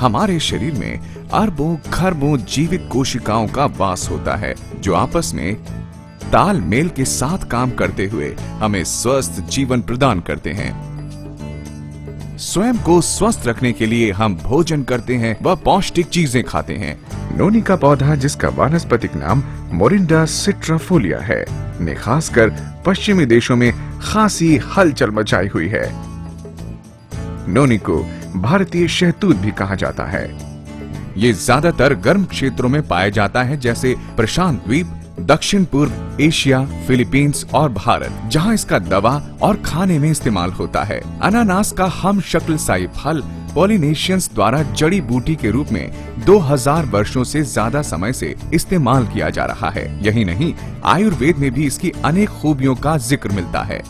हमारे शरीर में अरबों खरबों जीवित कोशिकाओं का वास होता है, जो आपस में तालमेल के साथ काम करते हुए हमें स्वस्थ जीवन प्रदान करते हैं। स्वयं को स्वस्थ रखने के लिए हम भोजन करते हैं व पौष्टिक चीजें खाते हैं। नोनी का पौधा, जिसका वानस्पतिक नाम मोरिंडा सिट्राफोलिया है, ने खासकर पश्चिमी देशों में खासी हलचल मचाई हुई है। नोनी को भारतीय शहतूत भी कहा जाता है। ये ज्यादातर गर्म क्षेत्रों में पाया जाता है, जैसे प्रशांत द्वीप, दक्षिण पूर्व एशिया, फिलीपींस और भारत, जहां इसका दवा और खाने में इस्तेमाल होता है। अनानास का हम शक्ल साई फल पॉलिनेशियंस द्वारा जड़ी बूटी के रूप में 2000 वर्षों से ज्यादा समय से इस्तेमाल किया जा रहा है। यही नहीं, आयुर्वेद में भी इसकी अनेक खूबियों का जिक्र मिलता है।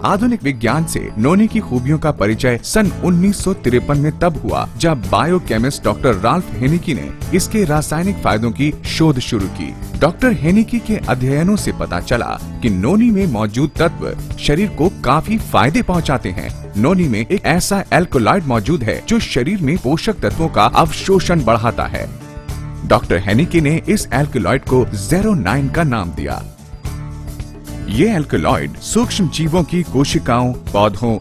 आधुनिक विज्ञान से नोनी की खूबियों का परिचय सन 1953 में तब हुआ जब बायोकेमिस्ट डॉक्टर राल्फ हेनिकी ने इसके रासायनिक फायदों की शोध शुरू की। डॉक्टर हेनिकी के अध्ययनों से पता चला कि नोनी में मौजूद तत्व शरीर को काफी फायदे पहुंचाते हैं। नोनी में एक ऐसा एल्कोलॉइड मौजूद है जो शरीर में पोषक तत्वों का अवशोषण बढ़ाता है। डॉक्टर हेनिकी ने इस एल्कोलॉइड को ज़ेरोनाइन का नाम दिया। ये एल्कोलॉइड सूक्ष्म जीवों की कोशिकाओं, पौधों,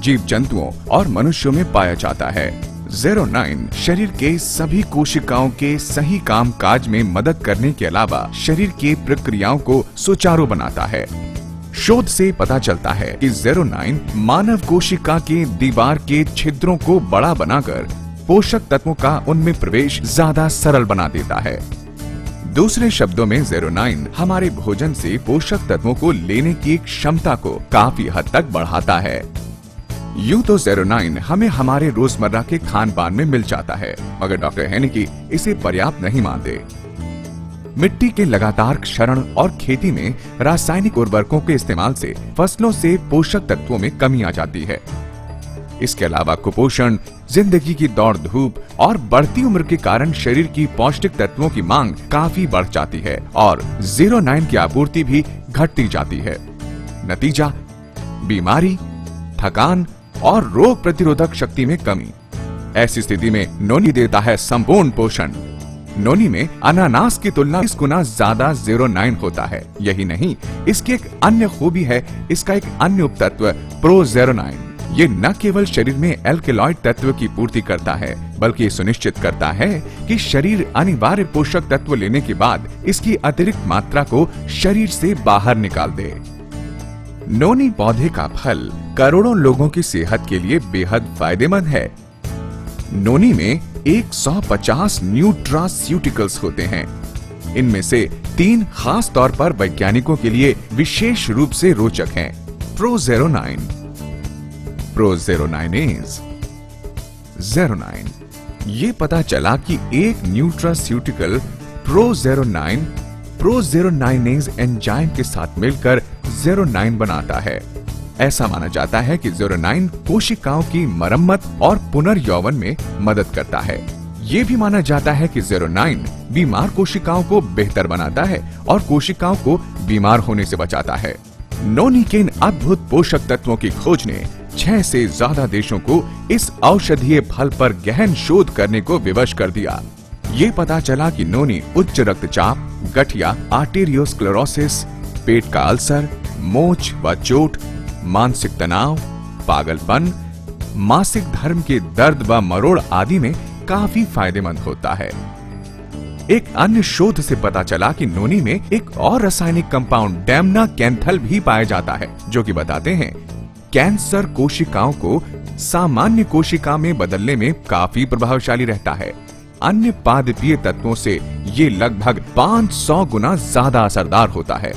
जीव जंतुओं और मनुष्यों में पाया जाता है। ज़ेरोनाइन शरीर के सभी कोशिकाओं के सही कामकाज में मदद करने के अलावा शरीर की प्रक्रियाओं को सुचारू बनाता है। शोध से पता चलता है कि ज़ेरोनाइन मानव कोशिका के दीवार के छिद्रों को बड़ा बनाकर पोषक तत्वों का उनमें प्रवेश ज्यादा सरल बना देता है। दूसरे शब्दों में ज़ेरोनाइन हमारे भोजन से पोषक तत्वों को लेने की क्षमता को काफी हद तक बढ़ाता है। यूं तो ज़ेरोनाइन हमें हमारे रोजमर्रा के खान पान में मिल जाता है, मगर डॉक्टर हेनिकी इसे पर्याप्त नहीं मानते। मिट्टी के लगातार क्षरण और खेती में रासायनिक उर्वरकों के इस्तेमाल से फसलों से पोषक तत्वों में कमी आ जाती है। इसके अलावा कुपोषण, जिंदगी की दौड़ धूप और बढ़ती उम्र के कारण शरीर की पौष्टिक तत्वों की मांग काफी बढ़ जाती है और ज़ेरोनाइन की आपूर्ति भी घटती जाती है। नतीजा, बीमारी, थकान और रोग प्रतिरोधक शक्ति में कमी। ऐसी स्थिति में नोनी देता है संपूर्ण पोषण। नोनी में अनानास की तुलना 20 गुना ज्यादा ज़ेरोनाइन होता है। यही नहीं, इसकी एक अन्य खूबी है इसका एक अन्य उपतत्व प्रोज़ेरोनाइन। ये न केवल शरीर में एल्कलॉइड तत्व की पूर्ति करता है, बल्कि सुनिश्चित करता है कि शरीर अनिवार्य पोषक तत्व लेने के बाद इसकी अतिरिक्त मात्रा को शरीर से बाहर निकाल दे। नोनी पौधे का फल करोड़ों लोगों की सेहत के लिए बेहद फायदेमंद है। नोनी में 150 न्यूट्रास्यूटिकल्स होते हैं। इनमें से 3 खास तौर पर वैज्ञानिकों के लिए विशेष रूप से रोचक हैं। प्रोज़ेरोनाइन, प्रोज़ेरोनाइनेज, ज़ेरोनाइन। ये पता चला कि एक न्यूट्रास्यूटिकल प्रोज़ेरोनाइन प्रोज़ेरोनाइनेज एंजाइम के साथ मिलकर ज़ेरोनाइन बनाता है। ऐसा माना जाता है कि ज़ेरोनाइन कोशिकाओं की मरम्मत और पुनर्यौवन में मदद करता है। ये भी माना जाता है कि ज़ेरोनाइन बीमार कोशिकाओं को बेहतर बनाता है और कोशिकाओं को बीमार होने से बचाता है। नोनी के इन अद्भुत पोषक तत्वों की खोज ने 6 से ज्यादा देशों को इस औषधीय फल पर गहन शोध करने को विवश कर दिया। ये पता चला कि नोनी उच्च रक्तचाप, गठिया, आर्टेरियोस्क्लेरोसिस, पेट का अल्सर, मोच व चोट, मानसिक तनाव, पागलपन, मासिक धर्म के दर्द व मरोड़ आदि में काफी फायदेमंद होता है। एक अन्य शोध से पता चला कि नोनी में एक और रासायनिक कंपाउंड डेमनाकैंथल भी पाया जाता है, जो कि बताते हैं कैंसर कोशिकाओं को सामान्य कोशिका में बदलने में काफी प्रभावशाली रहता है। अन्य पादपीय तत्वों से ये लगभग 500 गुना ज्यादा असरदार होता है।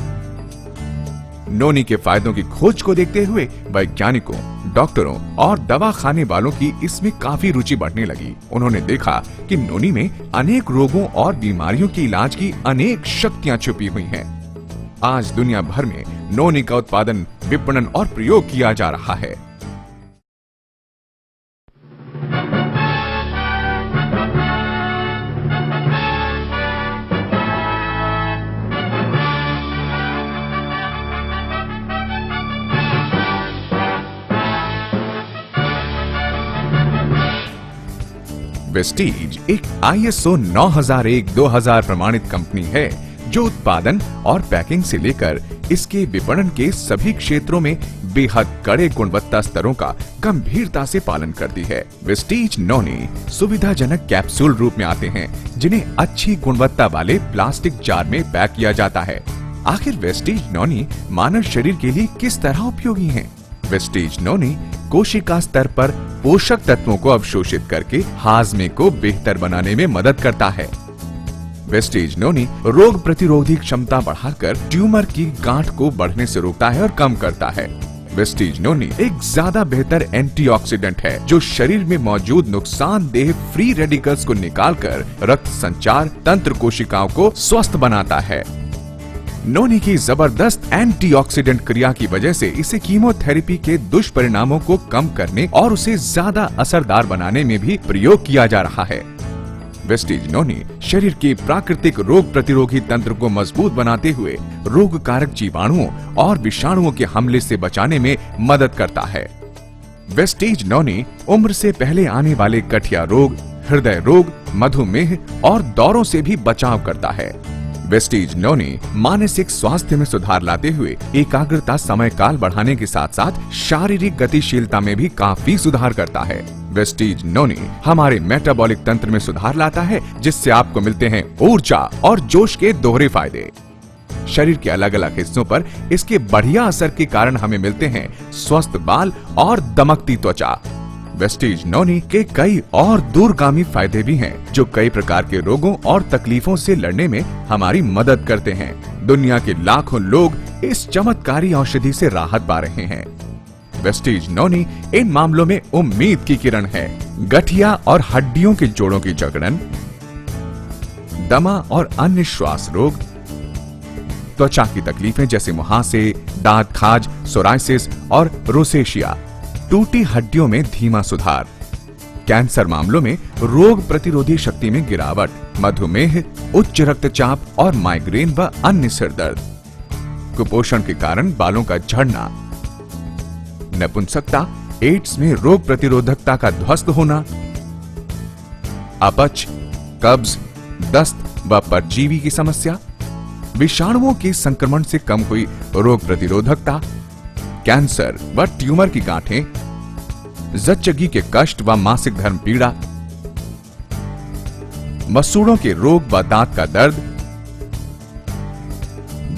नोनी के फायदों की खोज को देखते हुए वैज्ञानिकों, डॉक्टरों और दवा खाने वालों की इसमें काफी रुचि बढ़ने लगी। उन्होंने देखा कि नोनी में अनेक रोगों और बीमारियों के इलाज की अनेक शक्तियां छुपी हुई हैं। आज दुनिया भर में नोनी का उत्पादन, विपणन और प्रयोग किया जा रहा है। वेस्टीज एक ISO 9001-2000 प्रमाणित कंपनी है जो उत्पादन और पैकिंग से लेकर इसके विपणन के सभी क्षेत्रों में बेहद कड़े गुणवत्ता स्तरों का गंभीरता से पालन करती है। वेस्टीज नॉनी सुविधाजनक कैप्सूल रूप में आते हैं जिन्हें अच्छी गुणवत्ता वाले प्लास्टिक जार में पैक किया जाता है। आखिर वेस्टीज नॉनी मानव शरीर के लिए किस तरह उपयोगी हैं? वेस्टीज नॉनी कोशिका स्तर पर पोषक तत्वों को अवशोषित करके हाजमे को बेहतर बनाने में मदद करता है। वेस्टीज नॉनी रोग प्रतिरोधी क्षमता बढ़ाकर ट्यूमर की गांठ को बढ़ने से रोकता है और कम करता है। वेस्टीज नॉनी एक ज्यादा बेहतर एंटीऑक्सीडेंट है जो शरीर में मौजूद नुकसानदेह फ्री रेडिकल्स को निकालकर रक्त संचार तंत्र कोशिकाओं को स्वस्थ बनाता है। नॉनी की जबरदस्त एंटीऑक्सीडेंट क्रिया की वजह से इसे कीमोथेरेपी के दुष्परिणामों को कम करने और उसे ज्यादा असरदार बनाने में भी प्रयोग किया जा रहा है। वेस्टीज नॉनी शरीर के प्राकृतिक रोग प्रतिरोधी तंत्र को मजबूत बनाते हुए रोग कारक जीवाणुओं और विषाणुओं के हमले से बचाने में मदद करता है। वेस्टीज नॉनी उम्र से पहले आने वाले गठिया रोग, हृदय रोग, मधुमेह और दौरों से भी बचाव करता है। वेस्टीज नॉनी मानसिक स्वास्थ्य में सुधार लाते हुए एकाग्रता समय काल बढ़ाने के साथ साथ शारीरिक गतिशीलता में भी काफी सुधार करता है। वेस्टीज नॉनी हमारे मेटाबॉलिक तंत्र में सुधार लाता है जिससे आपको मिलते हैं ऊर्जा और जोश के दोहरे फायदे। शरीर के अलग अलग हिस्सों पर इसके बढ़िया असर के कारण हमें मिलते हैं स्वस्थ बाल और दमकती त्वचा। वेस्टीज नॉनी के कई और दूरगामी फायदे भी हैं जो कई प्रकार के रोगों और तकलीफों से लड़ने में हमारी मदद करते हैं। दुनिया के लाखों लोग इस चमत्कारी औषधि से राहत पा रहे हैं। वेस्टीज नॉनी इन मामलों में उम्मीद की किरण है। गठिया और हड्डियों के जोड़ों की जकड़न, दमा और अन्य श्वास रोग, त्वचा की तकलीफें जैसे मुहासे, दांत खाज, सोराइसिस और रोसेशिया, टूटी हड्डियों में धीमा सुधार, कैंसर मामलों में रोग प्रतिरोधी शक्ति में गिरावट, मधुमेह, उच्च रक्तचाप और माइग्रेन व अन्य सिर दर्द, कुपोषण के कारण बालों का झड़ना, नपुंसकता, एड्स में रोग प्रतिरोधकता का ध्वस्त होना, अपच, कब्ज, दस्त व परजीवी की समस्या, विषाणुओं के संक्रमण से कम हुई रोग प्रतिरोधकता, कैंसर व ट्यूमर की गांठें, जच्चगी के कष्ट व मासिक धर्म पीड़ा, मसूड़ों के रोग व दांत का दर्द,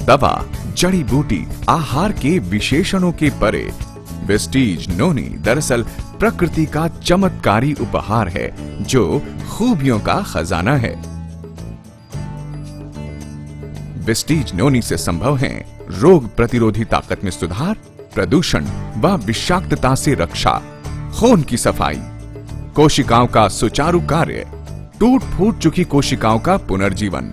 दवा, जड़ी बूटी, आहार के विशेषणों के परे वेस्टीज नॉनी दरअसल प्रकृति का चमत्कारी उपहार है जो खूबियों का खजाना है। वेस्टीज नॉनी से संभव है रोग प्रतिरोधी ताकत में सुधार, प्रदूषण व विषाक्तता से रक्षा, खून की सफाई, कोशिकाओं का सुचारू कार्य, टूट फूट चुकी कोशिकाओं का पुनर्जीवन।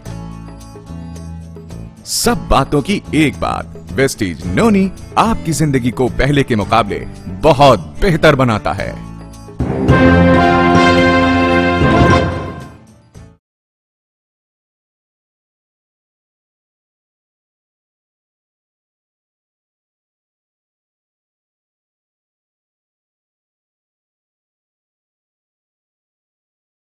सब बातों की एक बात, वेस्टीज नॉनी आपकी जिंदगी को पहले के मुकाबले बहुत बेहतर बनाता है।